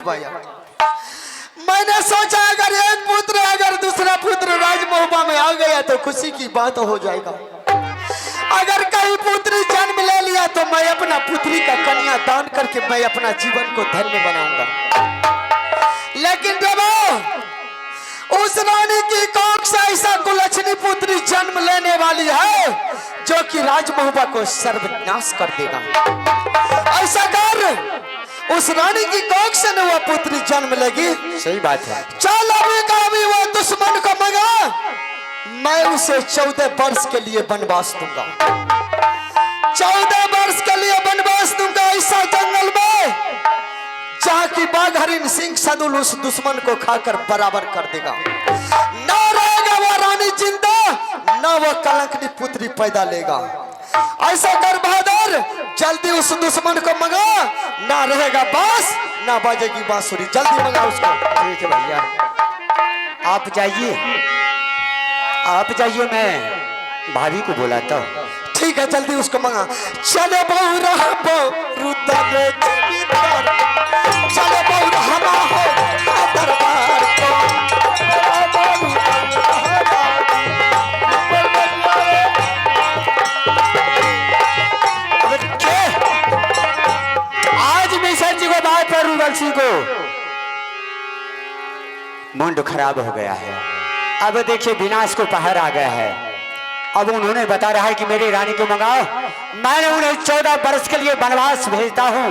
भैया मैंने सोचा अगर एक पुत्र अगर दूसरा पुत्र राजमहबा में आ गया तो खुशी की बात हो जाएगा। अगर कहीं पुत्री जन्म ले लिया तो मैं अपना पुत्री का कन्या दान करके मैं अपना जीवन को धन्य बनाऊंगा। लेकिन जब उस रानी की कोख से ऐसा कुलच्छनी पुत्री जन्म लेने वाली है जो कि राजमहबा को सर्वनाश कर देगा, ऐसा कर उस रानी की कोख से न वह पुत्री जन्म लेगी। सही बात है। चल अभी का अभी वो दुश्मन को मंगा, मैं उसे 14 वर्ष के लिए वनवास दूंगा। 14 वर्ष के लिए वनवास दूंगा ऐसा जंगल में जहाँ की बाघ हरिन सिंह सदुल उस दुश्मन को खाकर बराबर कर देगा। न रहेगा वो रानी जिंदा, न वो कलंकनी पुत्री पैदा लेगा। ऐसा कर बहादुर, जल्दी उस दुश्मन को मंगा, ना रहेगा बांस ना बजेगी बांसुरी। जल्दी मंगा उसको। ठीक है भैया, आप जाइए मैं भाभी को बुलाता हूँ। ठीक है जल्दी उसको मंगा। चले बहु रुद्र चले बहु हमा हो दरबार को। आज मिशन जी को बात पर रुदल सिंह को मुंड खराब हो गया है। अब देखिए विनाश को पहर आ गया है। अब उन्होंने बता रहा है कि मेरी रानी को मंगाओ। मैंने उन्हें 14 वर्ष के लिए वनवास भेजता हूँ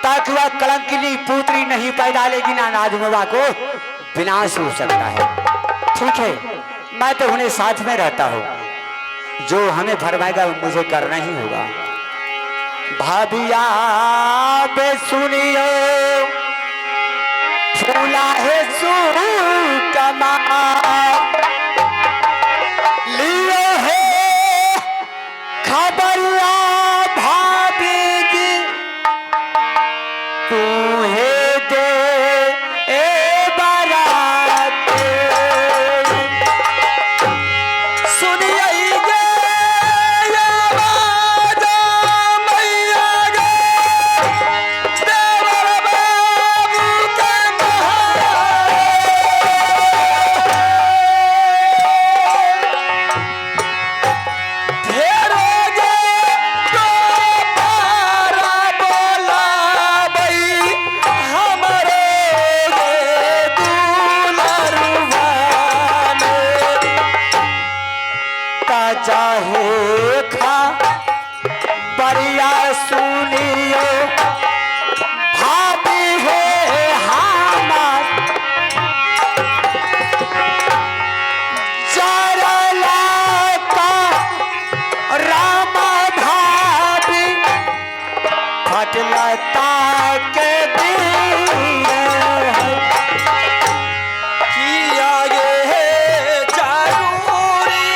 ताकि वह कलंकिनी पुत्री नहीं पैदा लेगी, ना राजमहबा को विनाश हो सकता है। ठीक है, मैं तो उन्हें साथ में रहता हूँ, जो हमें फरमाएगा मुझे करना ही होगा। भाभिया बे सुनियो फूला है कमा लियो है खबरिया भाभी जी तू है दे ए बारात सुनिए चाहे खा बढ़िया सुनियो भाभी है हमार चरला का रामा भाभी फटलता के दिन किया ये जरूरी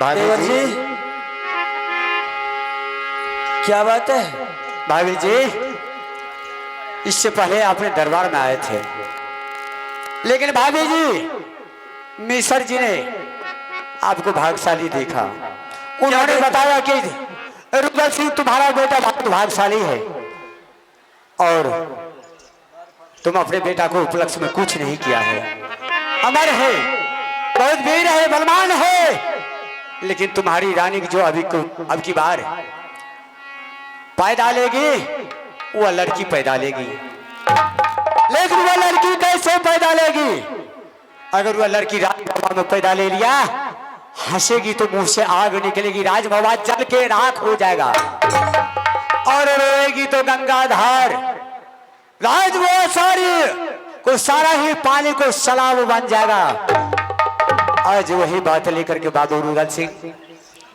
भाभी जी। क्या बात है भाभी जी, इससे पहले आपने दरबार में आए थे, लेकिन भाभी जी मिसर जी ने आपको भाग्यशाली देखा। उन्होंने बताया कि रुदल सिंह तुम्हारा बेटा बहुत भाग्यशाली है और तुम अपने बेटा को उपलक्ष्य में कुछ नहीं किया है। अमर है, बहुत वीर है, बलवान है, लेकिन तुम्हारी रानी जो अब की बार पैदा लेगी, वो लड़की पैदा लेगी। लेकिन वह लड़की कैसे पैदा लेगी? अगर वह लड़की राजमहल में पैदा ले लिया, हंसेगी तो मुंह से आग निकलेगी, राजमहल जल के राख हो जाएगा। और रोएगी तो गंगाधार राजमहल सारा ही पानी को सलाब बन जाएगा। आज वही बात लेकर के बहादुर रुदल सिंह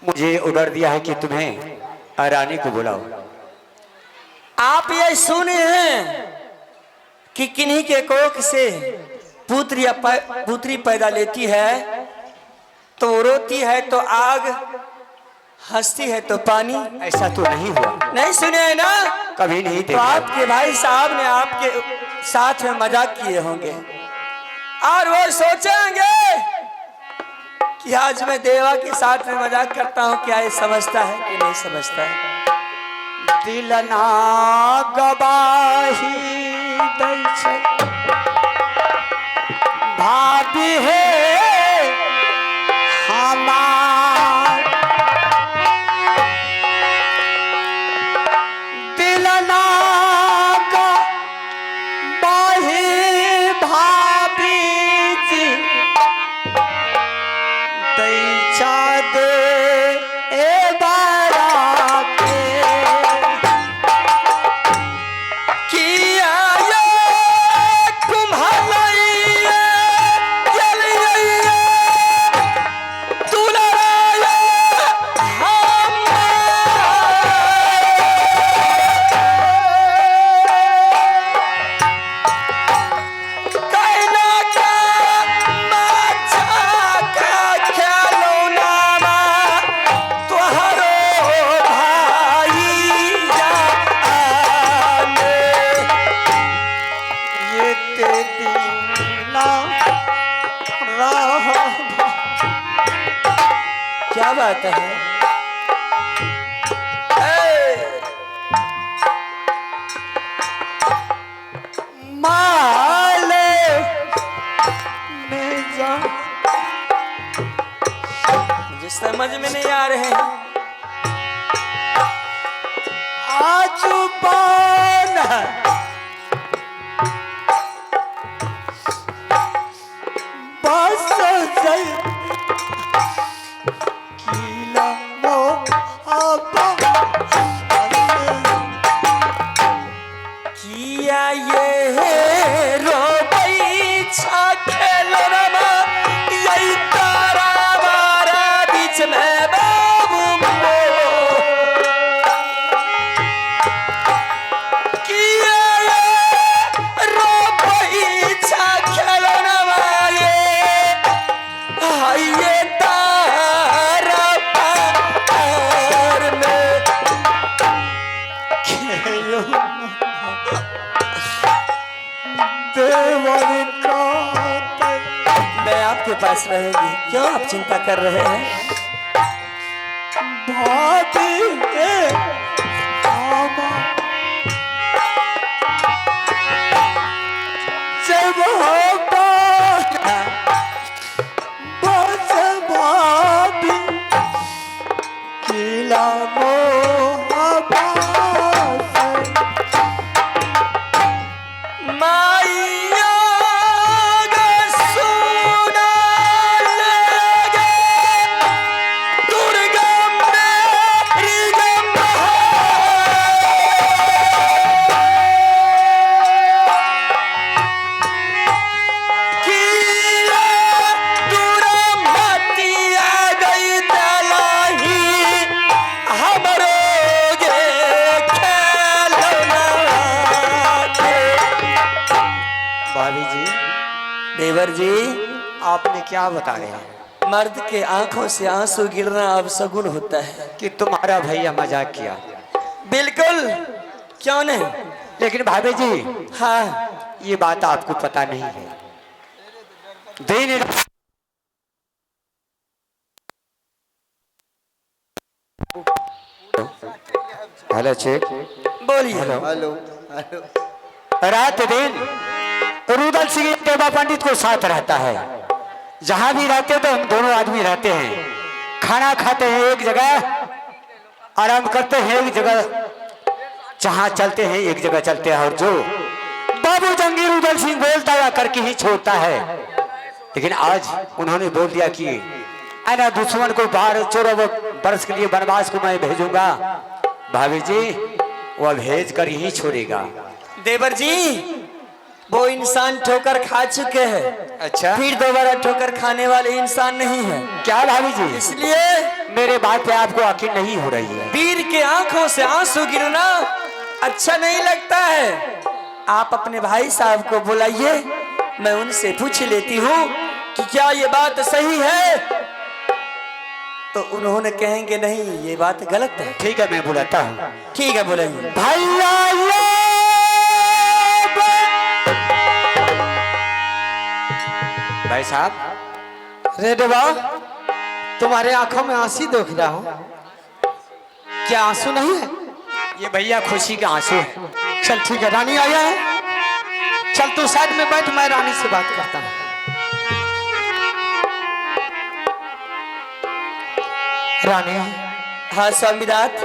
मुझे ऑर्डर दिया है कि तुम्हें रानी को बुलाओ। आप ये सुने हैं कि किन्हीं के कोख से पुत्री पैदा लेती है तो रोती है तो आग, हंसती है तो पानी। ऐसा तो नहीं हुआ। नहीं सुने हैं ना? कभी नहीं तो देखा। आपके भाई साहब ने आपके साथ में मजाक किए होंगे और वो सोचेंगे कि आज मैं देवा के साथ में मजाक करता हूँ, क्या ये समझता है कि नहीं समझता है। दिल ना गवाही दै छै, भाभी है हमार, दिल ना गवाही भाभी जी दै दे ए बारा के। किया ये कुम्हालैया जलिया दुलाया कैला का माचा का खिलौना तुहरो भाई जाने। ये ते दीना रहा। क्या बात है? माले में जा मुझे समझ में नहीं आ रहे हैं। आजुबान बस जय कीला मो आपा किया ये रोबई छा खेलना यही तारा मारा बीच में बाबू मो। किया ये रोबई छा खेलना ये तारा पार में खेलो देवर का मैं आपके पास रहेगी। क्यों आप चिंता कर रहे हैं? भाभी है जब बस भाभी किला माइया गा सुना लगे दुर्गा मेरी गंगा। किया दूरा मती आ गई तलाही हमरो गे खेलना के। भाभी जी, देवर जी, आपने क्या बताया मर्द के आंखों से आंसू गिरना अब सगुन होता है। कि तुम्हारा भैया मजाक किया? बिल्कुल, क्यों नहीं। लेकिन भाभी जी, हाँ, ये बात आपको पता नहीं है। दिन हेलो चेक, बोलिए। हेलो रात दिन रुदल सिंह देवा पंडित को साथ रहता है। जहां भी रहते तो हम दोनों आदमी रहते हैं। खाना खाते हैं एक जगह, आराम करते हैं एक जगह, जहां चलते हैं एक जगह चलते हैं। और जो बाबू जंगीर उदल सिंह बोलता हुआ करके ही छोड़ता है, लेकिन आज उन्होंने बोल दिया कि ऐना दुश्मन को 12-14 वर्ष के लिए वनवास को मैं भेजूंगा। भाभी जी वह भेज कर ही छोड़ेगा। देवर जी, वो इंसान ठोकर खा चुके हैं, अच्छा, फिर दोबारा ठोकर खाने वाले इंसान नहीं है। क्या भाभी जी? इसलिए मेरे बात पे आपको यकीन नहीं हो रही है। वीर के आंखों से आंसू गिरना अच्छा नहीं लगता है। आप अपने भाई साहब को बुलाइए, मैं उनसे पूछ लेती हूँ कि क्या ये बात सही है। तो उन्होंने कहेंगे नहीं ये बात गलत है। ठीक है, मैं बुलाता हूँ। ठीक है, बुलाइए। भैया भाई साहब। रेडवा, तुम्हारे आंखों में आंसू देख रहा हूं, क्या आंसू नहीं है? ये भैया खुशी के आंसू है। चल ठीक है, रानी आया है, चल तू साइड में बैठ, मैं रानी से बात करता हूँ। रानी। हाँ स्वामीनाथ,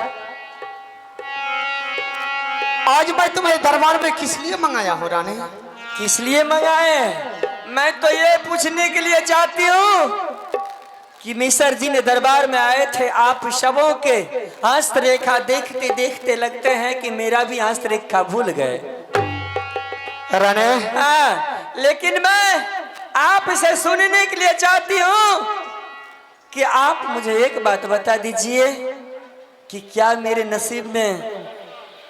आज मैं तुम्हें दरबार में किस लिए मंगाया हूँ रानी? किस लिए मंगाए? मैं तो ये पूछने के लिए चाहती हूँ कि मिसर जी ने दरबार में आए थे, आप शवों के हस्तरेखा देखते देखते लगते हैं कि मेरा भी हस्तरेखा भूल गए। रानी। हाँ, लेकिन मैं आपसे सुनने के लिए चाहती हूँ कि आप मुझे एक बात बता दीजिए कि क्या मेरे नसीब में,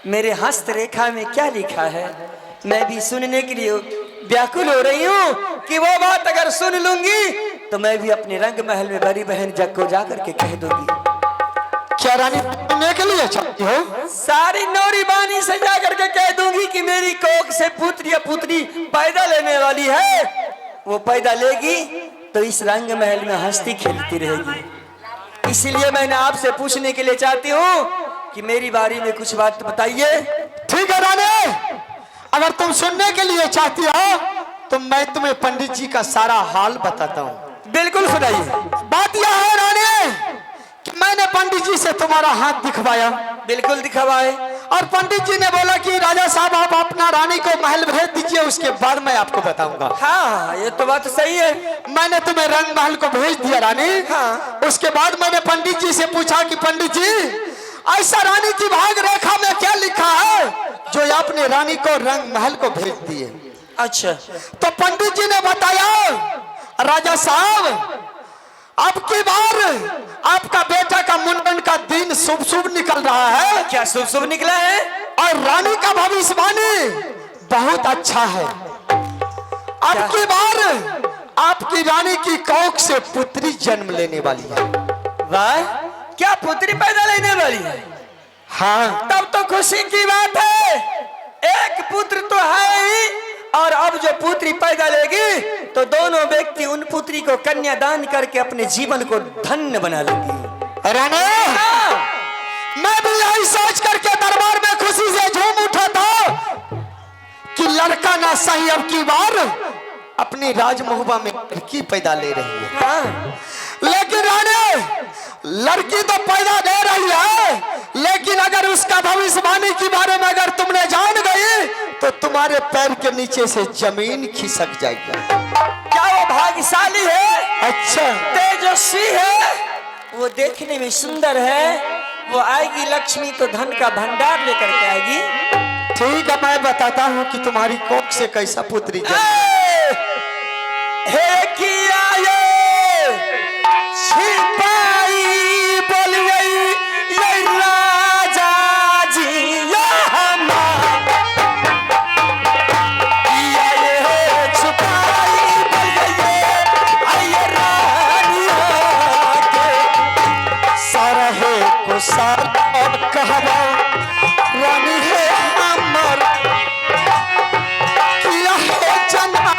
मेरे हस्तरेखा में क्या लिखा है? मैं भी सुनने के लिए व्याकुल हो रही हूँ कि वो बात अगर सुन लूंगी तो मैं भी अपने रंग महल में बड़ी बहन जग को जाकर के कह दूंगी। क्या रानी सुनने के लिए चाहती हो? सारी नौरी बानी से जाकर के कह दूंगी कि मेरी कोख से पुत्री या पुत्री पैदा लेने वाली है। वो पैदा लेगी तो इस रंग महल में हंसती खेलती रहेगी। इसीलिए मैंने आपसे पूछने के लिए चाहती हूँ कि मेरी बारी में कुछ बात बताइए। ठीक है रानी, अगर तुम सुनने के लिए चाहती हो तो मैं तुम्हें पंडित जी का सारा हाल बताता हूँ। बिल्कुल सुनाइए। बात यह है रानी कि मैंने पंडित जी से तुम्हारा हाथ दिखवाया। बिल्कुल दिखवाए, और पंडित जी ने बोला कि राजा साहब आप अपना रानी को महल भेज दीजिए, उसके बाद मैं आपको बताऊंगा। हाँ, ये तो बात सही है। मैंने तुम्हें रंग महल को भेज दिया रानी। हाँ। उसके बाद मैंने पंडित जी से पूछा कि पंडित जी ऐसा रानी की भाग रेखा में क्या लिखा है जो आपने रानी को रंग महल को भेज दिए? अच्छा, तो पंडित जी ने बताया राजा साहब अब की बार आपका बेटा का मुंडन का दिन शुभ शुभ निकल रहा है। क्या शुभ शुभ निकला है? और रानी का भविष्यवाणी बहुत अच्छा है। अब की बार आपकी रानी की कोख से पुत्री जन्म लेने वाली है। वाह, क्या पुत्री पैदा लेने वाली है? हाँ, तब तो खुशी की बात है। एक पुत्र तो है ही, और अब जो पुत्री पैदा लेगी तो दोनों व्यक्ति उन पुत्री को कन्यादान करके अपने जीवन को धन्य बना लेंगे। रानी, मैं भी यही सोच करके दरबार में खुशी से झूम उठा था कि लड़का ना सही अब की बार अपनी राजमहुबा में लड़की पैदा ले रही है। हाँ। लेकिन रानी, लड़की तो पैदा दे रही है, लेकिन अगर उसका भविष्यवाणी के बारे में अगर तुमने जान गई तो तुम्हारे पैर के नीचे से जमीन खिसक जाएगी। क्या वो भाग्यशाली है? अच्छा, तेजस्वी है, वो देखने में सुंदर है, वो आएगी लक्ष्मी तो धन का भंडार लेकर के आएगी। ठीक है, मैं बताता हूँ कि तुम्हारी कोख से कैसा पुत्री है। किया ये छिपाई बोल गई ये राजा जी ये हमारा, किया ये छिपाई बोल गई ये रानिया के सरहे को सार कहवा रानी है हमार, किया है जना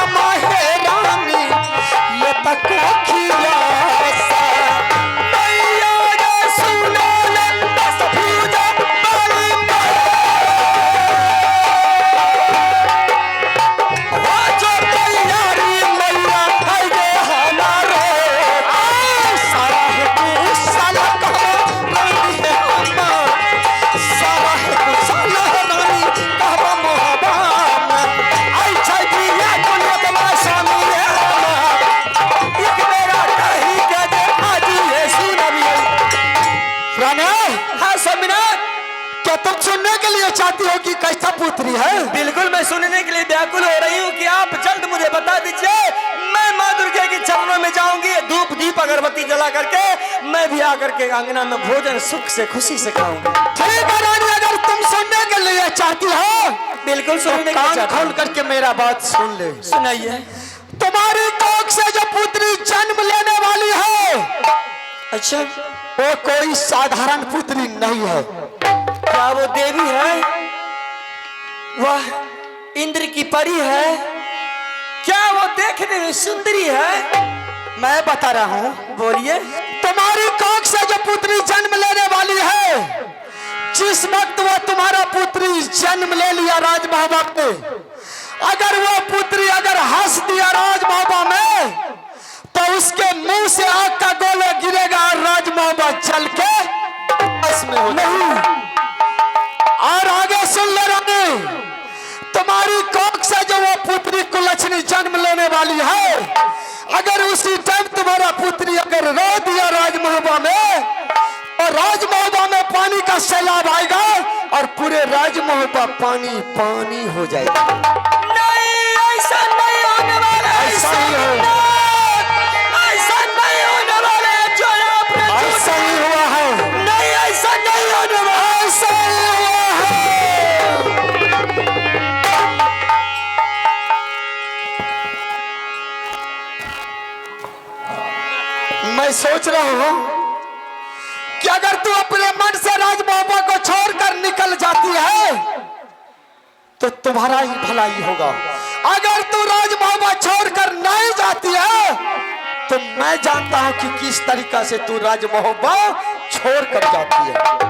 तुम सुनने के लिए चाहती हो कि कैसा पुत्री है? बिल्कुल, मैं सुनने के लिए व्याकुल हो रही हूँ कि आप जल्द मुझे बता दीजिए। मैं माँ दुर्गा के चरणों में जाऊंगी, धूप दीप अगरबत्ती जला करके मैं भी आकर के अंगना में भोजन सुख से खुशी से खाऊंगी। ठीक है रानी, अगर तुम सुनने के लिए चाहती हो बिल्कुल सुनने तो के कान खोल करके मेरा बात सुन ले। सुनाइए। तुम्हारी कोख से जो पुत्री जन्म लेने वाली है, अच्छा, वो कोई साधारण पुत्री नहीं है। क्या वो देवी है? वह इंद्र की परी है? क्या वो देखने में सुंदरी है? मैं बता रहा हूँ, बोलिए। तुम्हारी कोख से जो पुत्री जन्म लेने वाली है, जिस वक्त वो तुम्हारा पुत्री जन्म ले लिया राजमहबा में, अगर वो पुत्री अगर हंस दिया राजमहबा में, तो उसके मुंह से आग का गोला गिरेगा और राजमहबा जल के भस्म हो जाएगा। और आगे सुन ले रानी, तुम्हारी कोख से जो वो पुत्री कुलच्छनी जन्म लेने वाली है, अगर उसी टाइम तुम्हारा पुत्री अगर रो दिया राजमहबा में, और राजमहबा में पानी का सैलाब आएगा और पूरे राजमहबा पानी पानी हो जाएगा। नहीं, ऐसा नहीं होने वाला। ऐसा नहीं हो, ऐसा नहीं होने वाला जो आपने ऐसा ही हुआ है। नहीं, ऐसा नहीं होने वाला। ऐसा ही हुआ है। मैं सोच रहा हूं कि अगर तू अपने मन से राजमहबा को छोड़कर निकल जाती है तो तुम्हारा ही भलाई होगा। अगर तू राजमहबा छोड़कर नहीं जाती है तो मैं जानता हूं कि किस तरीका से तू राजमहबा छोड़कर जाती है।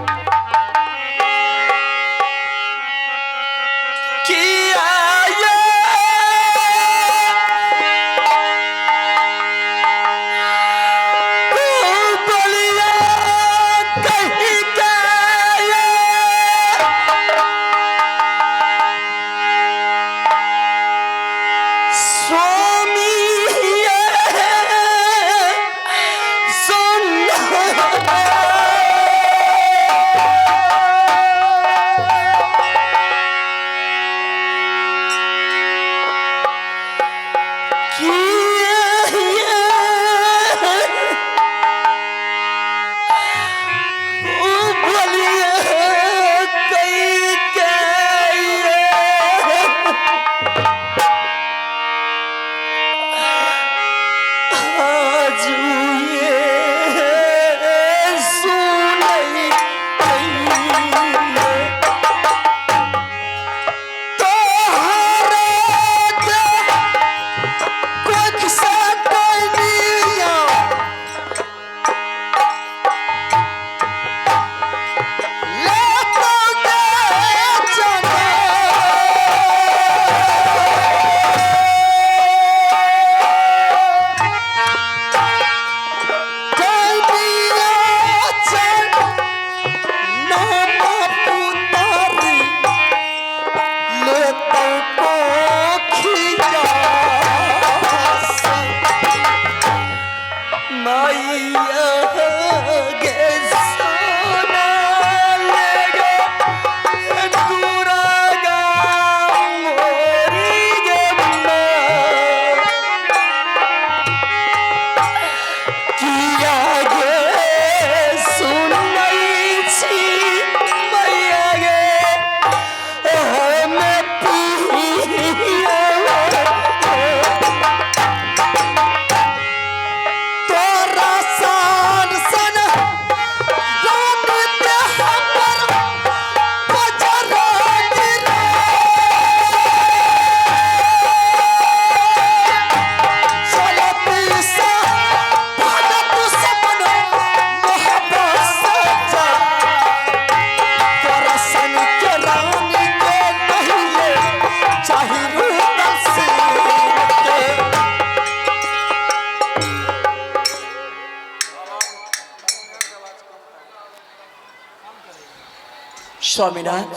स्वामीनाथ,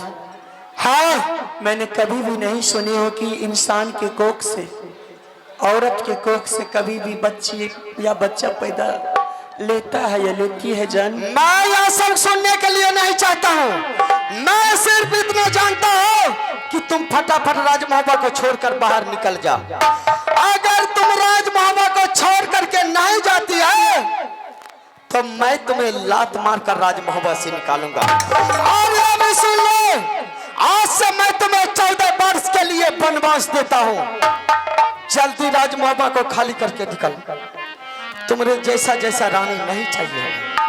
हाँ, मैंने कभी भी नहीं सुनी हो कि इंसान के कोख से, औरत के कोख से कभी भी बच्ची या बच्चा पैदा लेता है या लेती है जान? मैं यह सब सुनने के लिए नहीं चाहता हूँ। मैं सिर्फ इतना जानता हूँ कि तुम फटाफट राज मोहब्बा को छोड़कर बाहर निकल जा। अगर तुम राज मोहब्बा को छोड़ करके नहीं जाती है तो मैं तुम्हें लात मारकर राज मोहब्बा से निकालूंगा। और ये भी सुन लो, आज से मैं तुम्हें 14 वर्ष के लिए वनवास देता हूँ। जल्दी राज मोहब्बा को खाली करके निकल। तुम्हें जैसा जैसा रानी नहीं चाहिए।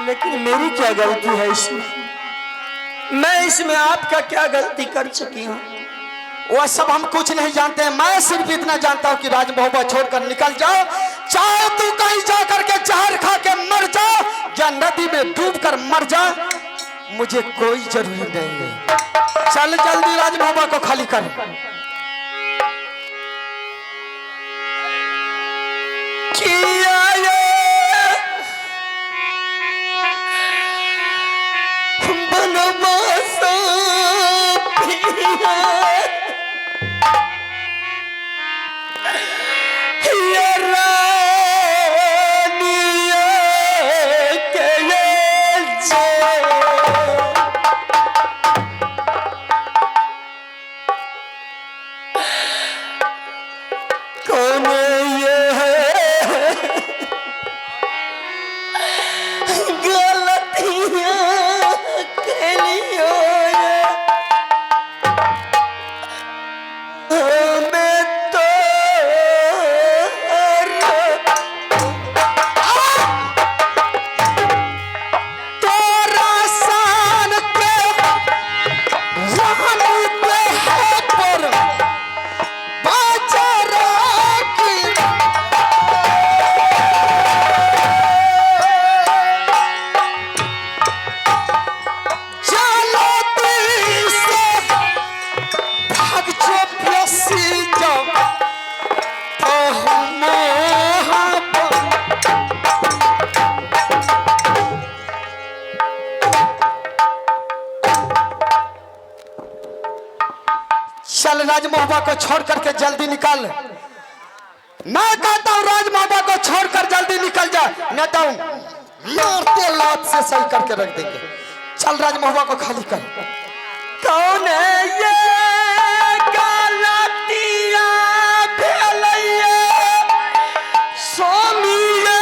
लेकिन मेरी क्या गलती है इसमें? मैं इसमें आपका क्या गलती कर चुकी हूँ? वह सब हम कुछ नहीं जानते हैं। मैं सिर्फ इतना जानता हूँ कि राज मोहब्बा छोड़कर निकल जाओ। चाहे तू कहीं जा करके जहर खा के मर जा या नदी में डूब कर मर जा, मुझे कोई जरूरी नहीं है। चल जल्दी राज मोहब्बा को खाली कर। किया ये बनवास पिया, ये रानिया के ये जो कौन ये है गलतियां के लिए हमें तो तोरा सान के रानी पे है पर बाजारा की। चलो दिल से भाग जो प्यासी जाओ तो हम चल राज मोहब्बा को छोड़ करके जल्दी निकल। मैं कहता हूँ राज मोहब्बा को छोड़कर जल्दी निकल जा, नहीं तो मारते लात से सही करके रख देंगे। चल राज मोहब्बा को खाली कर। कौन है ये गलतियां भैलैया स्वामिया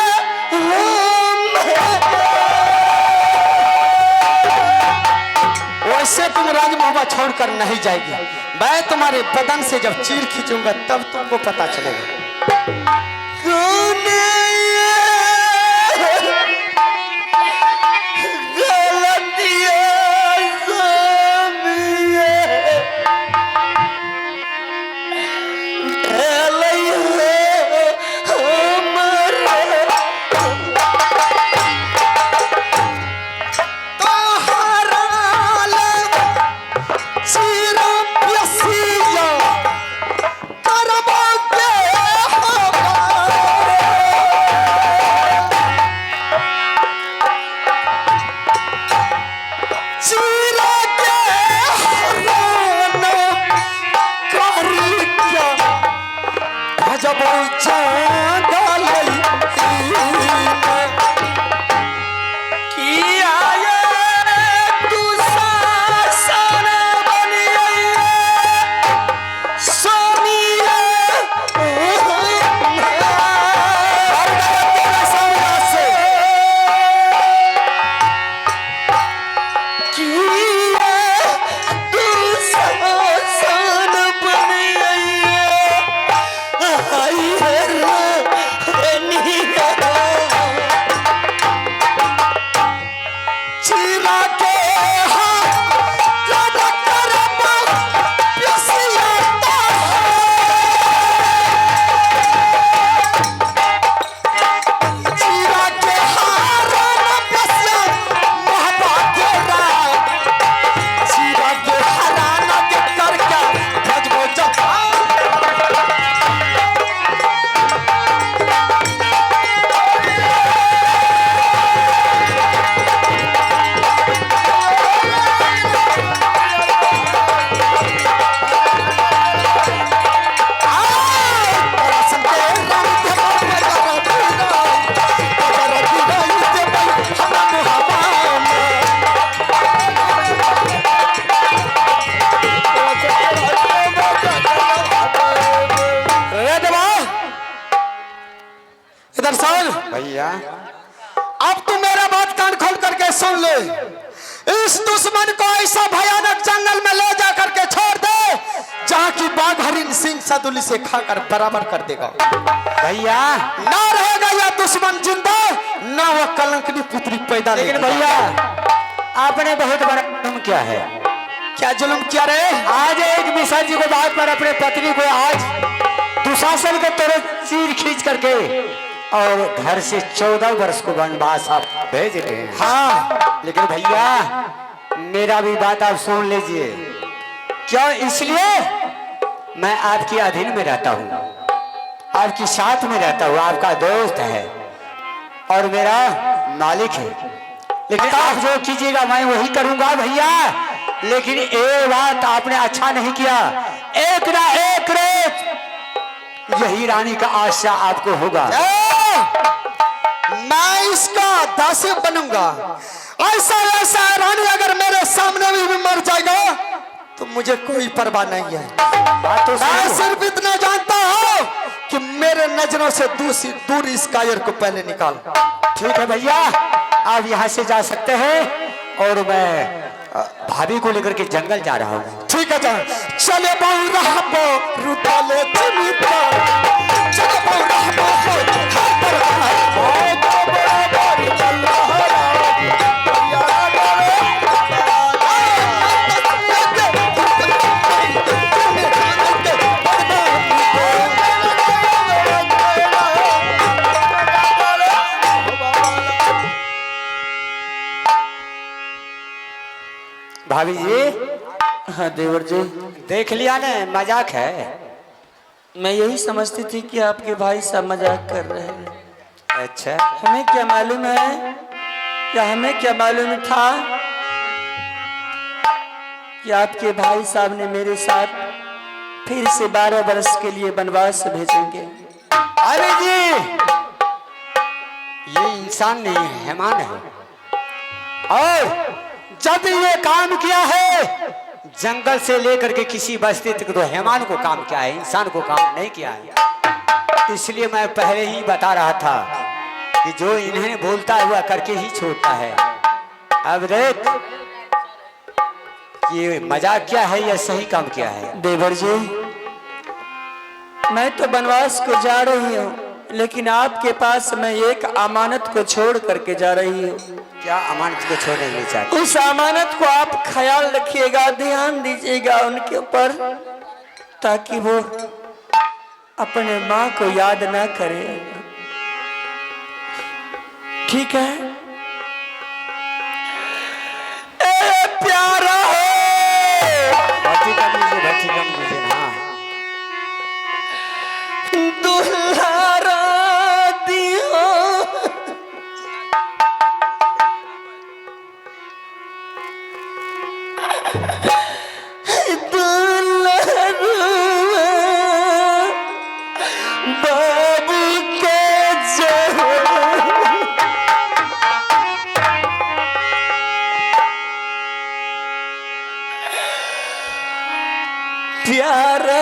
वैसे तुम राज मोहब्बा छोड़कर नहीं जाएगी। मैं तुम्हारे बदन से जब चीर खींचूंगा तब तुमको पता चलेगा। कौन है ये गलतियां स्वामिया भैलैया हमारे तोहरा चीरा प्यासिया करबो के सुन, भैया अब तू मेरा बात कान खोल करके सुन ले। इस दुश्मन को ऐसा भयानक जंगल में ले जा करके छोड़ दे जहाँ की बाघ हरिन सिंह सदुली से खाकर बराबर कर देगा। भैया ना रहेगा यह दुश्मन जिंदा, ना वह कलंकनी पुत्री पैदा। लेकिन भैया आपने बहुत बड़ा जुल्म किया है। क्या जुल्म किया रे? आज एक मिसर जी को बात पर अपने पत्नी को आज दुशासन के तोरे चीर खींच करके और घर से 14 वर्ष को वनवास आप भेज रहे हैं। हाँ, लेकिन भैया मेरा भी बात आप सुन लीजिए। क्यों? इसलिए मैं आपके अधीन में रहता हूँ, आपके साथ में रहता हूँ, आपका दोस्त है और मेरा मालिक है। लेकिन आप जो कीजिएगा मैं वही करूंगा भैया। लेकिन एक बात आपने अच्छा नहीं किया, एक ना एक रोज यही रानी का आशा आपको होगा। मैं इसका दासी बनूंगा। ऐसा ऐसा रानी अगर मेरे सामने भी मर जाएगा तो मुझे कोई परवाह नहीं है। बात तो मैं सुनो। सिर्फ इतना जानता हूँ कि मेरे नजरों से दूर इस कायर को पहले निकाल। ठीक है भैया, आप यहाँ से जा सकते हैं और मैं भाभी को लेकर के जंगल जा रहा हूँ। ठीक है जा, चले बहु रहबो रुताले चिमिता, चले बहु रहबो हो हापर हाय तो बराबर अल्लाह भाभी जी, हाँ देवर जी, देख लिया ना, मजाक है। मैं यही समझती थी कि आपके भाई साहब मजाक कर रहे हैं। अच्छा, हमें क्या मालूम है, या हमें क्या मालूम था कि आपके भाई साहब ने मेरे साथ फिर से 12 वर्ष के लिए वनवास भेजेंगे। अरे जी ये इंसान नहीं है, हैवान है। और जब ये काम किया है जंगल से लेकर के किसी बस्ती तक, तो हैवान को काम किया है, इंसान को काम नहीं किया है। इसलिए मैं पहले ही बता रहा था कि जो इन्हें बोलता है वह करके ही छोड़ता है। अब देख ये मजाक क्या है या सही काम किया है। देवर जी, मैं तो वनवास को जा रही हूँ, लेकिन आपके पास मैं एक अमानत को छोड़ करके जा रही हूँ। क्या अमानत को छोड़ने नहीं चाहते? उस अमानत को आप ख्याल रखिएगा, ध्यान दीजिएगा उनके ऊपर, ताकि वो अपने माँ को याद ना करे। ठीक है? ए प्यारा भट्टी कम लीजिए, भट्टी कम लीजिए। हाँ दुल्हारा दियो, बाबू के जो प्यारा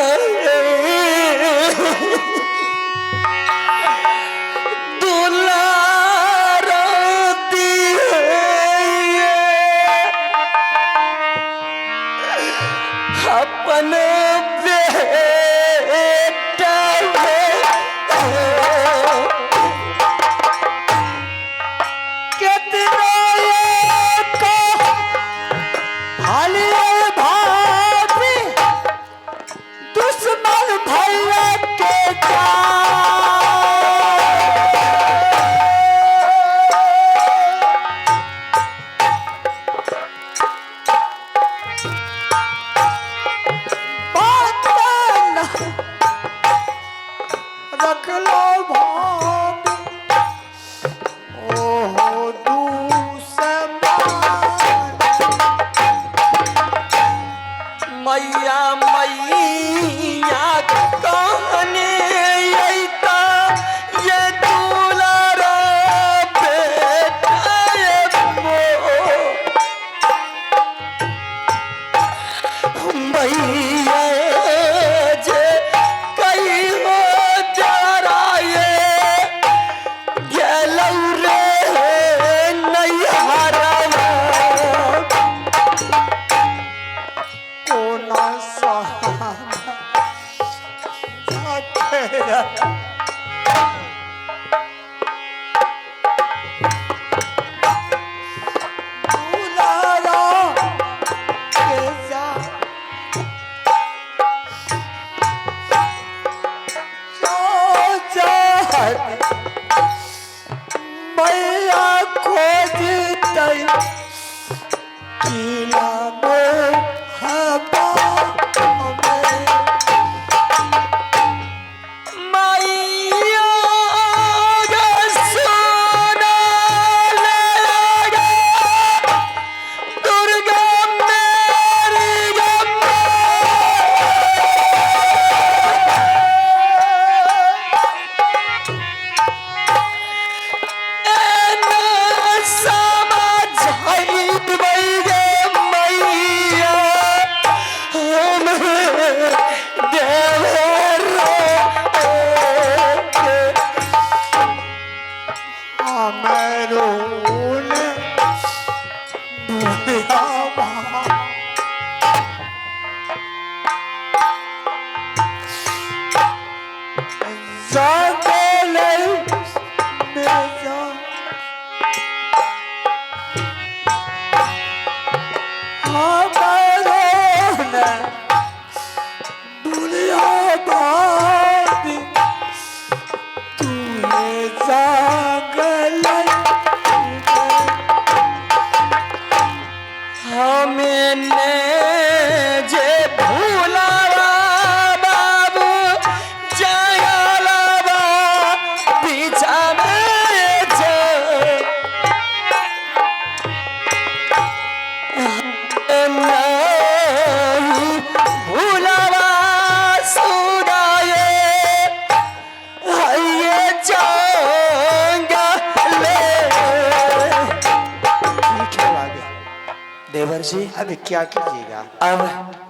जागल हमें जे भूलावा बाबू जयलावा पीछा में जे नहीं भूलावा सुनाए हये जंगले देवर जी अब क्या कीजिएगा? अब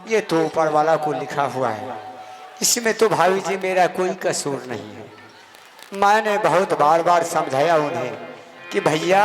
ये तो ऊपर वाला को लिखा हुआ है, इसमें तो भाभी जी मेरा कोई कसूर नहीं है। मैंने बहुत बार बार समझाया उन्हें कि भैया